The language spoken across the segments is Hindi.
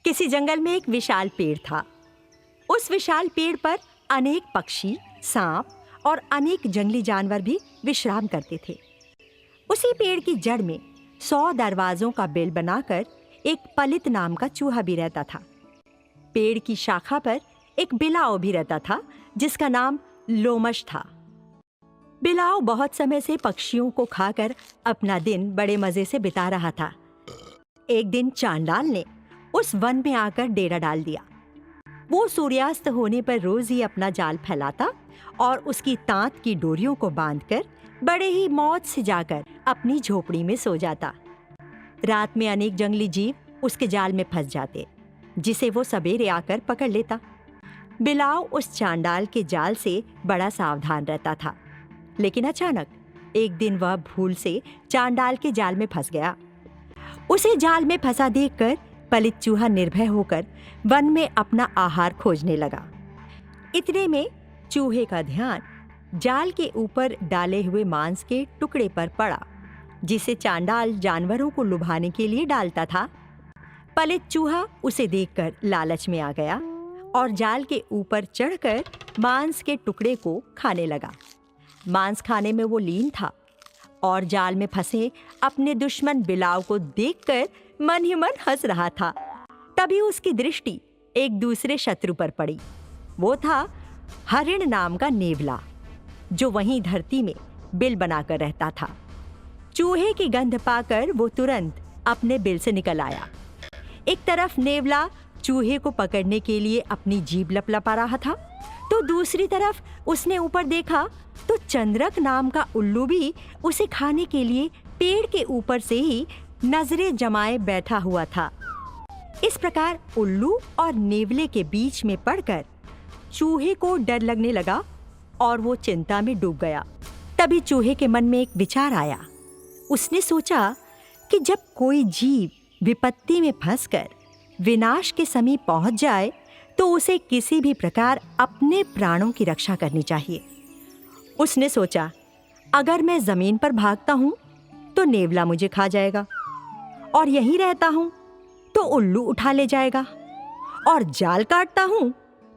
किसी जंगल में एक विशाल पेड़ था। उस विशाल पेड़ पर अनेक पक्षी, सांप और अनेक जंगली जानवर भी विश्राम करते थे। उसी पेड़ की जड़ में 100 दरवाजों का बिल बनाकर एक पलित नाम का चूहा भी रहता था। पेड़ की शाखा पर एक बिलाव भी रहता था जिसका नाम लोमश था। बिलाव बहुत समय से पक्षियों को खाकर अपना दिन बड़े मजे से बिता रहा था। एक दिन चांडाल ने उस वन में आकर डेरा डाल दिया। वो सूर्यास्त होने पर रोज ही अपना जाल फैलाता और उसकी तांत की डोरियों को बांधकर बड़े ही मौज से जाकर अपनी झोपड़ी में सो जाता। रात में अनेक जंगली जीव उसके जाल में फंस जाते, जिसे वो सवेरे आकर पकड़ लेता। बिलाव उस चांडाल के जाल से बड़ा सावधान रहता था, लेकिन अचानक एक दिन वह भूल से चांडाल के जाल में फंस गया। उसे जाल में फंसा देखकर पलित चूहा निर्भय होकर वन में अपना आहार खोजने लगा। इतने में चूहे का ध्यान जाल के ऊपर डाले हुए मांस के टुकड़े पर पड़ा, जिसे चांडाल जानवरों को लुभाने के लिए डालता था। पलित चूहा उसे देखकर लालच में आ गया और जाल के ऊपर चढ़कर मांस के टुकड़े को खाने लगा। मांस खाने में वो लीन था और जाल में फंसे अपने दुश्मन बिलाव को देखकर मन ही मन हंस रहा था। तभी उसकी दृष्टि एक दूसरे शत्रु पर पड़ी। वो था हरिण नाम का नेवला, जो वहीं धरती में बिल बनाकर रहता था। चूहे की गंध पाकर वो तुरंत अपने बिल से निकल आया। एक तरफ नेवला चूहे को पकड़ने के लिए अपनी जीभ लपलपा रहा था, तो दूसरी तरफ उसने ऊपर देखा तो चंद्रक नाम का उल्लू भी उसे खाने के लिए पेड़ के ऊपर से ही नजरें जमाए बैठा हुआ था। इस प्रकार उल्लू और नेवले के बीच में पड़कर चूहे को डर लगने लगा और वो चिंता में डूब गया। तभी चूहे के मन में एक विचार आया। उसने सोचा कि जब कोई जीव विपत्ति में फंसकर विनाश के समीप पहुंच जाए तो उसे किसी भी प्रकार अपने प्राणों की रक्षा करनी चाहिए। उसने सोचा, अगर मैं जमीन पर भागता हूं तो नेवला मुझे खा जाएगा, और यहीं रहता हूं तो उल्लू उठा ले जाएगा, और जाल काटता हूं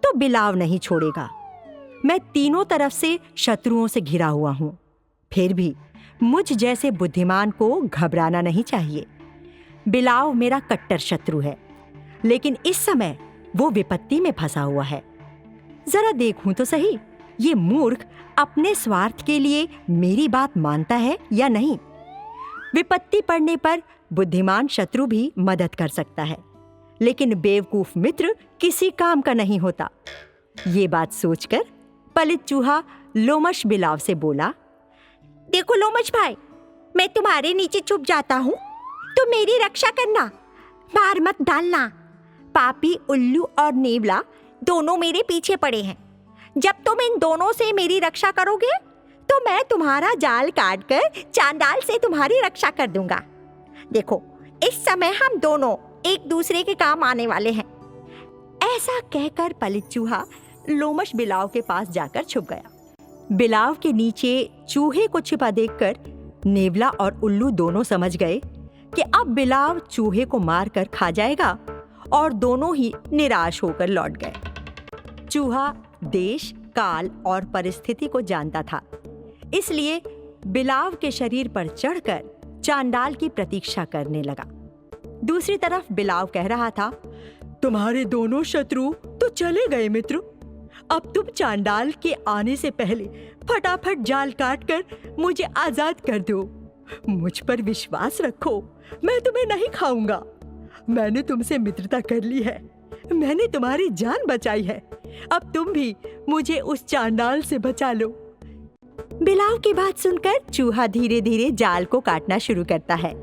तो बिलाव नहीं छोड़ेगा। मैं तीनों तरफ से शत्रुओं से घिरा हुआ हूं। फिर भी मुझ जैसे बुद्धिमान को घबराना नहीं चाहिए। बिलाव मेरा कट्टर शत्रु है, लेकिन इस समय वो विपत्ति में फंसा हुआ है। जरा देखूं तो सही, ये मूर्ख अपने स्वार्थ के लिए मेरी बात मानता है या नहीं। विपत्ति पड़ने पर बुद्धिमान शत्रु भी मदद कर सकता है, लेकिन बेवकूफ मित्र किसी काम का नहीं होता। ये बात सोचकर पलित चूहा लोमश बिलाव से बोला, देखो लोमश भाई, मैं तुम्हारे नीचे छुप जाता हूँ तो मेरी रक्षा करना, मार मत डालना। पापी उल्लू और नेवला दोनों मेरे पीछे पड़े हैं। जब तुम इन दोनों से मेरी रक्षा करोगे तो मैं तुम्हारा जाल काटकर चांडाल से तुम्हारी रक्षा कर दूंगा। देखो, इस समय हम दोनों एक दूसरे के काम आने वाले हैं। ऐसा कहकर पलित चूहा लोमश बिलाव के पास जाकर छुप गया। बिलाव के नीचे चूहे को छिपा देखकर नेवला और उल्लू दोनों समझ गए कि अब बिलाव चूहे को मारकर खा जाएगा, और दोनों ही निराश होकर लौट गए। चूहा देश, काल और परिस्थिति को जानता था, इसलिए बिलाव के शरीर पर चढ़कर चांडाल की प्रतीक्षा करने लगा। दूसरी तरफ बिलाव कह रहा था, तुम्हारे दोनों शत्रु तो चले गए मित्र। अब तुम चांडाल के आने से पहले फटाफट जाल काटकर मुझे आजाद कर दो। मुझ पर विश्वास रखो, मैं तुम्हें नहीं खाऊंगा। मैंने तुमसे मित्रता कर ली है, मैंने तुम्हारी जान बचाई है। अब तुम भी मुझे उस चांडाल से बचा लो। बिलाव की बात सुनकर चूहा धीरे धीरे जाल को काटना शुरू करता है।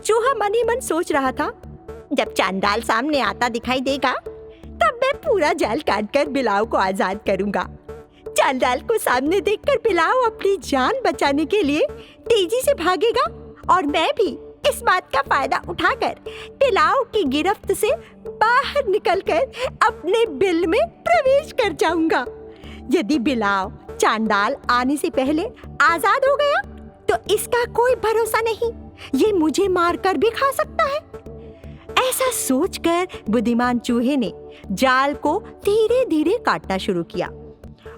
चूहा मन ही मन सोच रहा था, जब चांडाल सामने आता दिखाई देगा तब मैं पूरा जाल काटकर बिलाव को आजाद करूंगा। चांडाल को सामने देखकर बिलाव अपनी जान बचाने के लिए तेजी से भागेगा, और मैं भी इस बात का फायदा उठाकर बिलाव की गिरफ्त से बाहर निकलकर अपने बिल में प्रवेश कर जाऊंगा। यदि बिलाव चांडाल आने से पहले आजाद हो गया तो इसका कोई भरोसा नहीं, ये मुझे मारकर भी खा सकता है। ऐसा सोचकर बुद्धिमान चूहे ने जाल को धीरे धीरे काटना शुरू किया।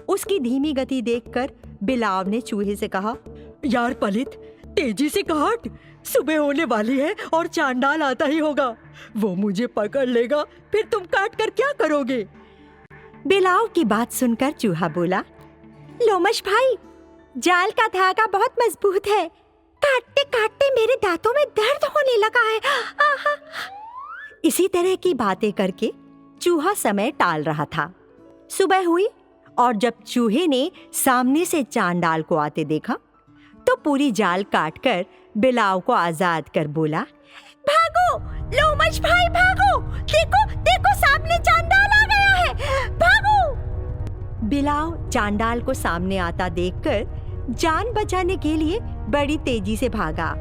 उसकी धीमी गति देखकर बिलाव ने चूहे से कहा, यार पलित, तेजी से काट, सुबह होने वाली है और चांडाल आता ही होगा। वो मुझे पकड़ लेगा, फिर तुम काट कर क्या करोगे? बिलाव की बात सुनकर चूहा बोला, लोमश भाई, जाल का धागा बहुत मजबूत है। काटते काटते मेरे दांतों में दर्द होने लगा है। आहा! इसी तरह की बातें करके चूहा समय टाल रहा था। सुबह हुई और जब चूहे ने सामने से चांडाल को आते देखा तो पूरी जाल काटकर बिलाव को आजाद कर बोला, भागो लोमश भाई, भागो! देखो देखो, सामने चांडाल आ गया है, भागो! बिलाव चांडाल को सामने आता देखकर जान बचाने के लिए बड़ी तेजी से भागा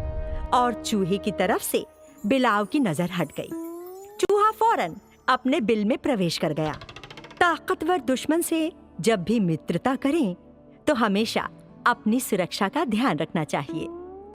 और चूहे की तरफ से बिलाव की नजर हट गई। चूहा फौरन अपने बिल में प्रवेश कर गया। ताकतवर दुश्मन से जब भी मित्रता करें तो हमेशा अपनी सुरक्षा का ध्यान रखना चाहिए।